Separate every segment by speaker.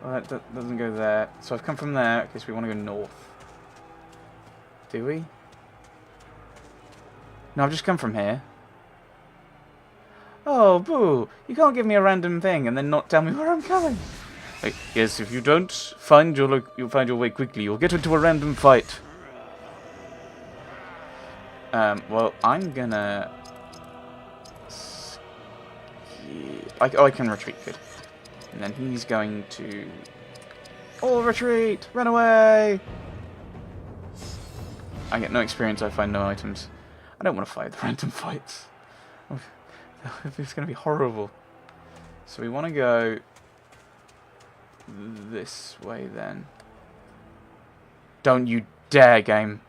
Speaker 1: Well, that doesn't go there. So I've come from there. Okay, so we want to go north. Do we? No, I've just come from here. Oh, boo! You can't give me a random thing and then not tell me where I'm going. Wait, yes, if you don't find you'll find your way quickly. You'll get into a random fight. Well, I'm gonna... I can retreat, good. And then he's going to... All retreat! Run away! I get no experience, I find no items. I don't want to fight the random fights. It's going to be horrible. So we want to go... this way, then. Don't you dare, game.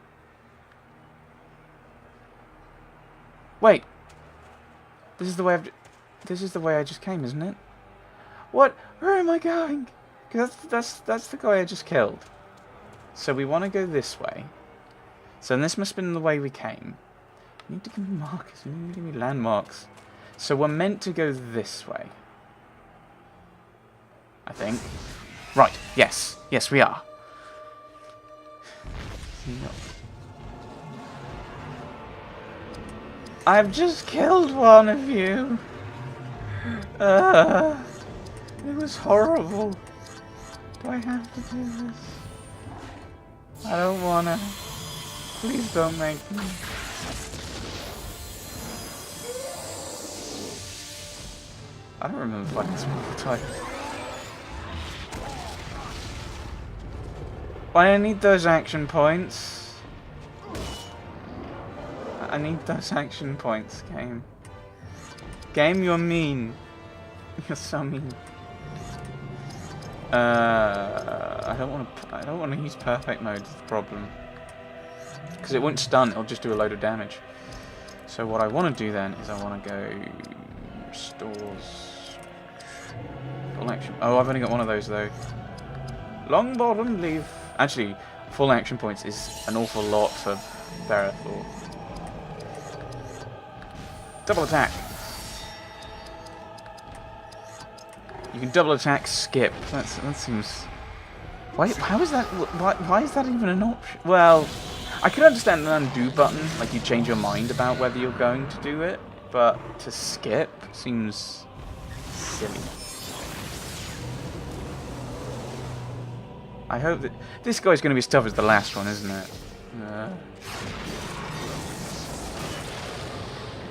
Speaker 1: Wait. This is the way this is the way I just came, isn't it? What? Where am I going? Because that's the guy I just killed. So we want to go this way. So this must have been the way we came. You need to give me markers. You need to give me landmarks. So we're meant to go this way. I think. Right. Yes. Yes, we are. I've just killed one of you. It was horrible. Do I have to do this? I don't wanna. Please don't make me. I don't remember fighting this multiple times. I need those action points. I need those action points, game. Game, you're mean. You're so mean. I don't want to use perfect mode. Is the problem? Because it won't stun. It'll just do a load of damage. So what I want to do then is I want to go stores. Full action. Oh, I've only got one of those though. Long bottom leaf. Actually, full action points is an awful lot for Bearthor. Double attack. You can double attack, skip. That seems. Why? How is that? Why is that even an option? Well, I could understand an undo button, like you change your mind about whether you're going to do it, but to skip seems silly. I hope that this guy's going to be as tough as the last one, isn't it?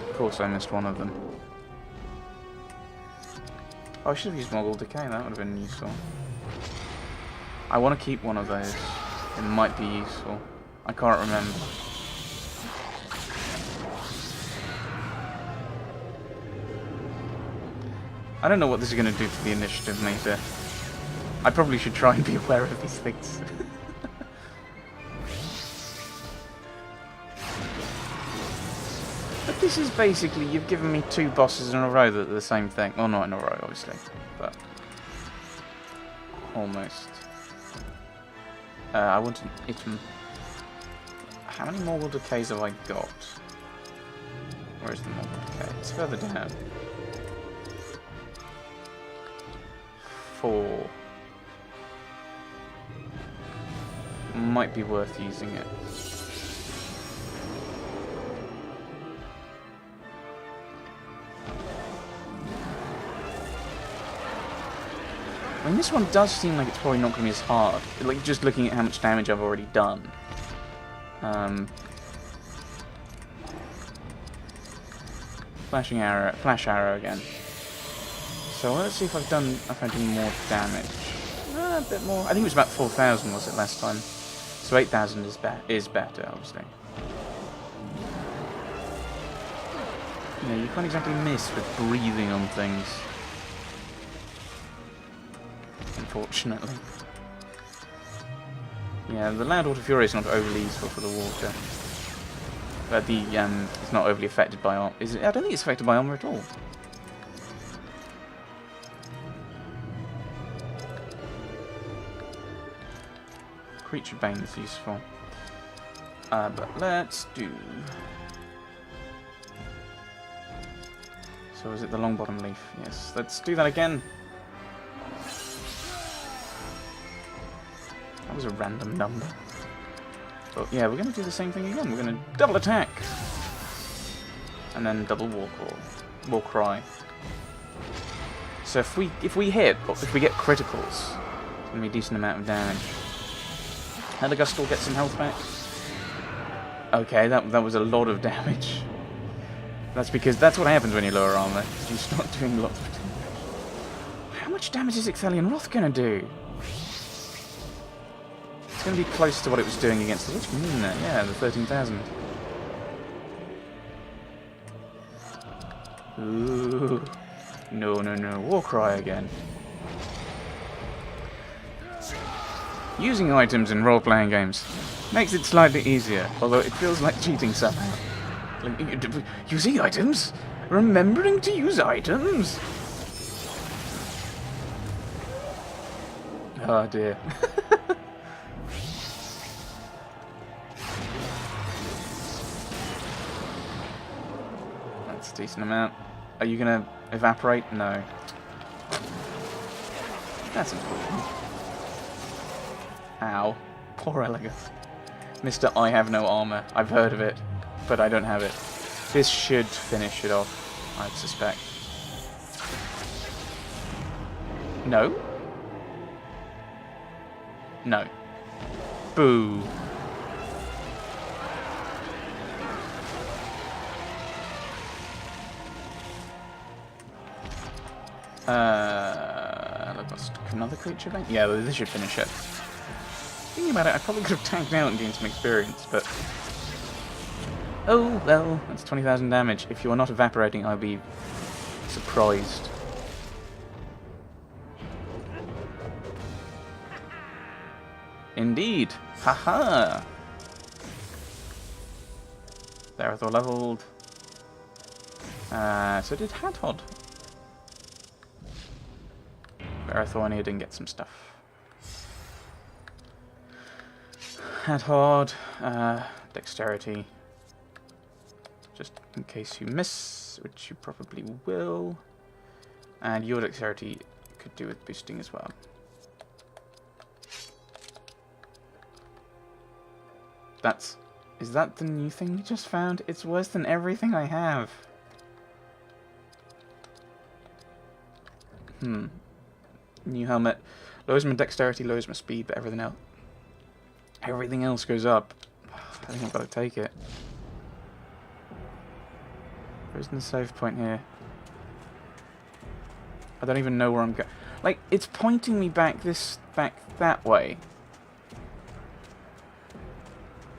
Speaker 1: Of course, I missed one of them. Oh, I should have used Mogul Decay, that would have been useful. I want to keep one of those. It might be useful. I can't remember. I don't know what this is going to do for the initiative meter. I probably should try and be aware of these things. But this is basically, you've given me 2 bosses in a row that are the same thing. Well, not in a row, obviously, but almost. I want an item. How many Mortal Decays have I got? Where is the Mortal Decay? It's further down. 4. Might be worth using it. I mean, this one does seem like it's probably not going to be as hard. Like, just looking at how much damage I've already done. Flash arrow again. So let's see if I've done more damage. A bit more. I think it was about 4,000 was it last time. So 8,000 is better, obviously. Yeah, you can't exactly miss with breathing on things. Unfortunately. Yeah, the Loud Water Fury is not overly useful for the water. But it's not overly affected by armor. Is it? I don't think it's affected by armor at all. Creature Bane is useful. But let's do... So is it the long bottom leaf? Yes. Let's do that again. was a random number. But yeah, we're going to do the same thing again. We're going to double attack. And then double war cry. So if we hit, or if we get criticals, it's going to be a decent amount of damage. Helagust will get some health back. Okay, that was a lot of damage. That's because that's what happens when you lower armor. You start doing lots of damage. How much damage is Ixalian Wrath going to do? It's going to be close to what it was doing against the Witchman, isn't it? Yeah, the 13,000. Ooh. No. Warcry again. Using items in role-playing games makes it slightly easier, although it feels like cheating somehow. Like, using items? Remembering to use items? Oh dear. That's a decent amount. Are you gonna evaporate? No. That's important. Ow. Poor Elegant. Mr. I have no armor. I've heard of it, but I don't have it. This should finish it off, I'd suspect. No? No. Boo. Another creature bank? Yeah, this should finish it. Thinking about it, I probably could have tanked out and gained some experience, but... Oh, well, that's 20,000 damage. If you are not evaporating, I'll be surprised. Indeed! Haha! Therathor leveled. So did Hadhod. Therathor, I need to get some stuff. Hadhod, dexterity. Just in case you miss, which you probably will. And your dexterity could do with boosting as well. Is that the new thing you just found? It's worse than everything I have. New helmet. Lowers my dexterity, lowers my speed, but everything else goes up. I think I've got to take it. Where's the save point here? I don't even know where I'm going. Like, it's pointing me back that way.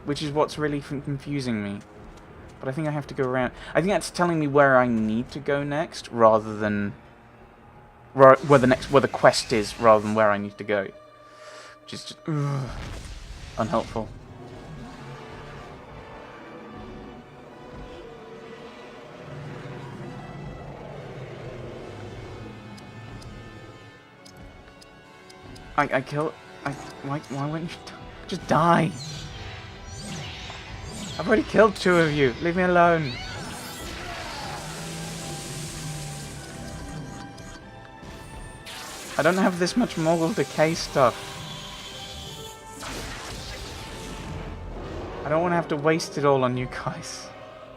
Speaker 1: Which is what's really confusing me. But I think I have to go around. I think that's telling me where I need to go next, rather than where the quest is, rather than where I need to go. Which is just unhelpful. Why wouldn't you just die? I've already killed 2 of you. Leave me alone. I don't have this much Mogul Decay stuff. I don't want to have to waste it all on you guys.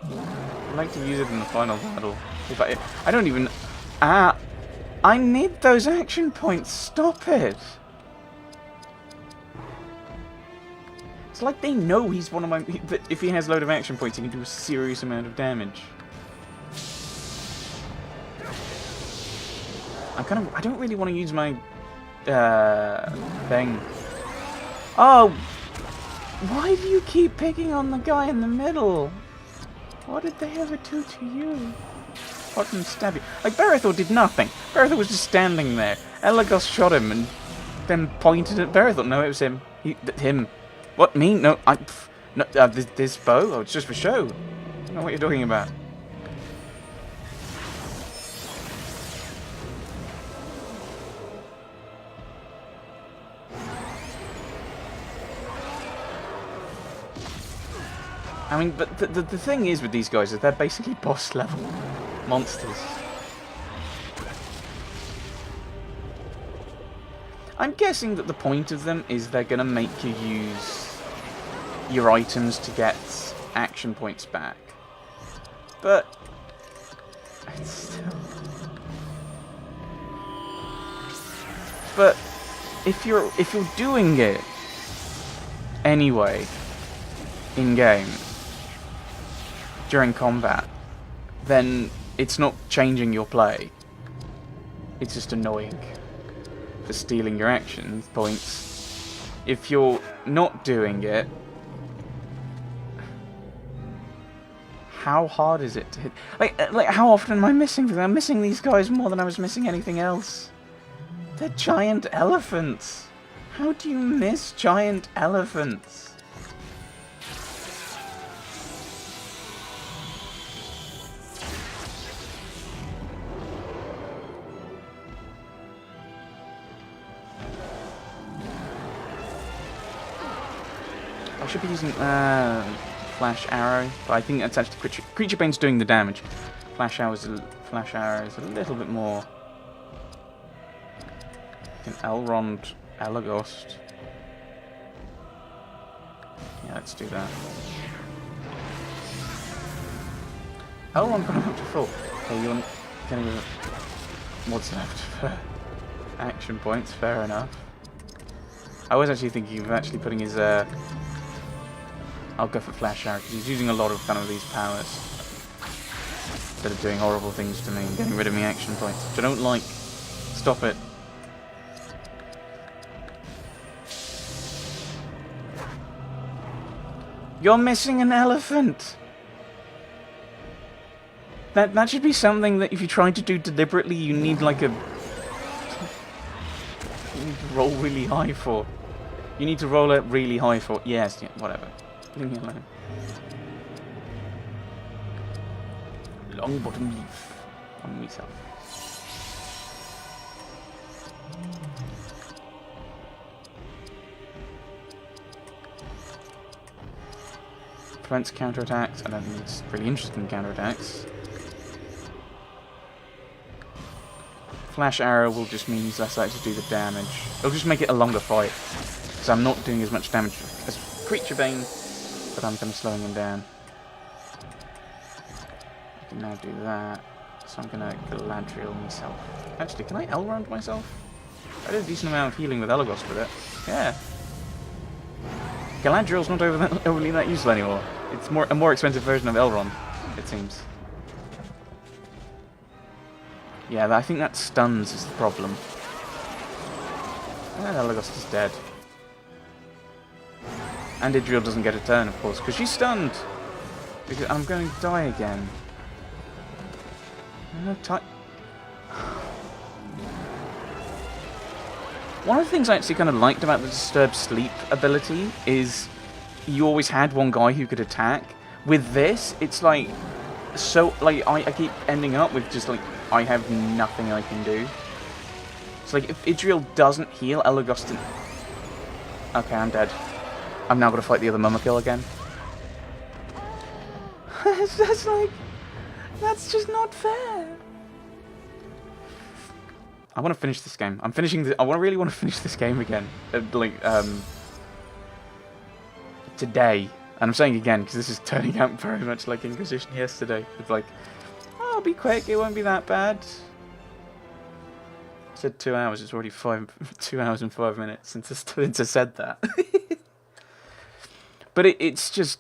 Speaker 1: I'd like to use it in the final battle. I don't even... I need those action points. Stop it. It's like they know he's one of my... that if he has a load of action points, he can do a serious amount of damage. I don't really want to use my... thing. Oh! Why do you keep picking on the guy in the middle? What did they ever do to you? Apart from stab you. Like, Berethor did nothing. Berethor was just standing there. Elagos shot him and then pointed at Berethor. No, it was him. Him. What, me? No, no, this bow? Oh, it's just for show. I don't know what you're talking about. I mean, but the thing is with these guys is they're basically boss level monsters. I'm guessing that the point of them is they're going to make you use your items to get action points back. But it's still... But if you're doing it anyway in game during combat, then it's not changing your play. It's just annoying for stealing your action points. If you're not doing it, how hard is it to hit? Like how often am I missing them? I'm missing these guys more than I was missing anything else. They're giant elephants. How do you miss giant elephants? I should be using Flash Arrow, but I think that's actually Creature Bane's doing the damage. Flash Arrow is a little bit more. An Elrond Elagost. Yeah, let's do that. Elrond got up to full. Okay, you want getting what's left for action points? Fair enough. I was actually thinking of actually putting his. I'll go for Flash Arrow because he's using a lot of kind of these powers that are doing horrible things to me and getting rid of my action points, which I don't like. Stop it. You're missing an elephant! That should be something that if you try to do deliberately, you need like a... You need to roll really high for. You need to roll it really high for. Yes, yeah, whatever. Leave me alone. Long bottom leaf on myself. Prevents counterattacks. I don't think it's really interested in counterattacks. Flash Arrow will just mean he's less likely to do the damage. It'll just make it a longer fight. So I'm not doing as much damage as Creature Bane, but I'm kind of slowing him down. I can now do that. So I'm going to Galadriel myself. Actually, can I Elrond myself? I did a decent amount of healing with Elagost with it. Yeah. Galadriel's not overly that useful anymore. It's a more expensive version of Elrond, it seems. Yeah, I think that stuns is the problem. And Elagost is dead. And Idriel doesn't get a turn, of course, because she's stunned. Because I'm going to die again. No time. One of the things I actually kind of liked about the Disturbed Sleep ability is you always had one guy who could attack. With this, it's like, so, like, I keep ending up with just, like, I have nothing I can do. It's like, if Idriel doesn't heal, Elagost... Okay, I'm dead. I'm now going to fight the other Mummakill again. That's like... That's just not fair. I want to finish this game. I'm finishing. I really want to finish this game again. Today. And I'm saying again because this is turning out very much like Inquisition yesterday. It's like, oh, it'll be quick. It won't be that bad. I said 2 hours. It's already 2 hours and 5 minutes since I said that. But it's just...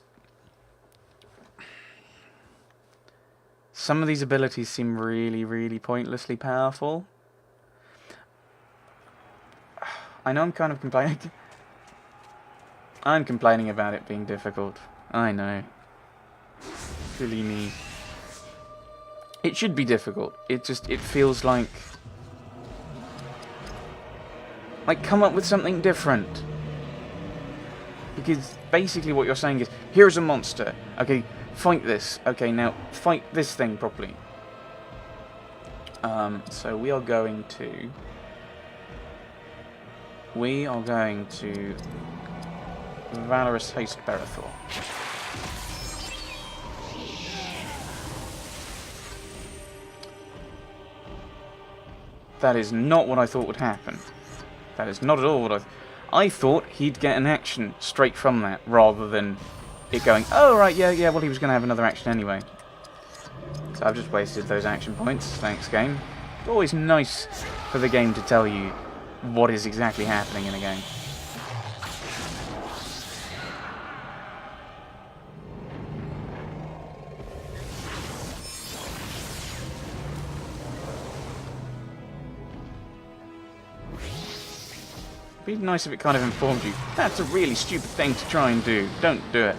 Speaker 1: Some of these abilities seem really, really pointlessly powerful. I know I'm kind of complaining. I'm complaining about it being difficult. I know. Silly me. It should be difficult. It feels like... come up with something different. Because basically what you're saying is, here's a monster. Okay, fight this. Okay, now fight this thing properly. So we are going to Valorous Haste Berethor. That is not what I thought would happen. That is not at all what I thought he'd get an action straight from that, rather than it going, oh, right, yeah, well, he was going to have another action anyway. So I've just wasted those action points. Thanks, game. It's always nice for the game to tell you what is exactly happening in a game. It'd be nice if it kind of informed you. That's a really stupid thing to try and do. Don't do it.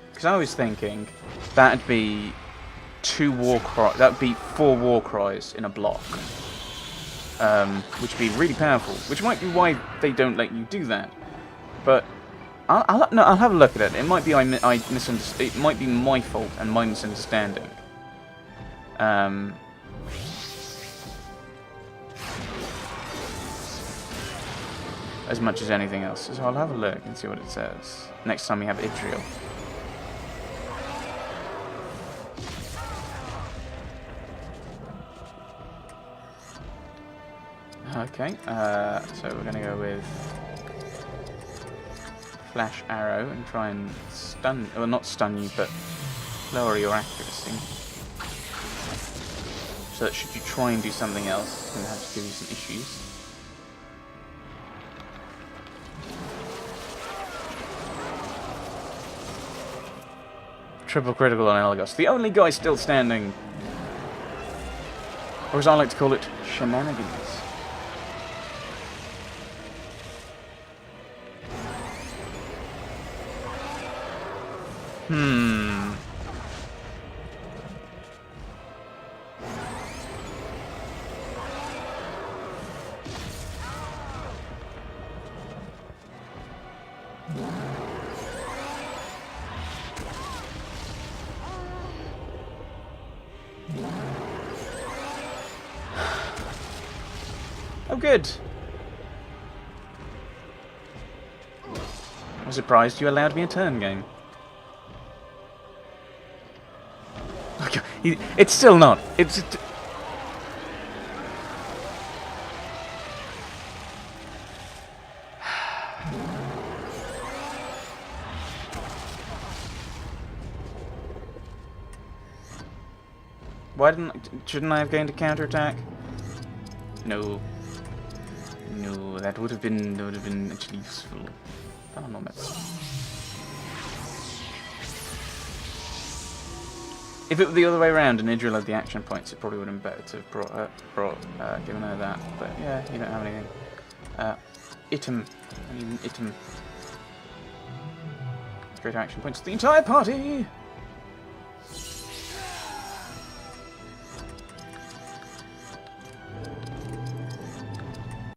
Speaker 1: Because I was thinking that'd be 2 war cries. That'd be 4 war cries in a block, which would be really powerful. Which might be why they don't let you do that. But I'll have a look at it. It might be I misunderstood. It might be my fault and my misunderstanding. As much as anything else. So I'll have a look and see what it says next time we have Idriel. Okay, so we're going to go with Flash Arrow and try and stun, well, not stun you, but lower your accuracy. So that should you try and do something else, it's going to have to give you some issues. Triple critical on Elagos. The only guy still standing. Or as I like to call it, shenanigans. Oh, good. I'm surprised you allowed me a turn game. Okay, it's still not. It's. Shouldn't I have gained a counterattack? No. No, that would have been actually useful. Oh, no, if it were the other way around and Idriel had the action points, it probably would have been better to have given her that. But yeah, you don't have anything. Item. I need an item. Greater action points to the entire party!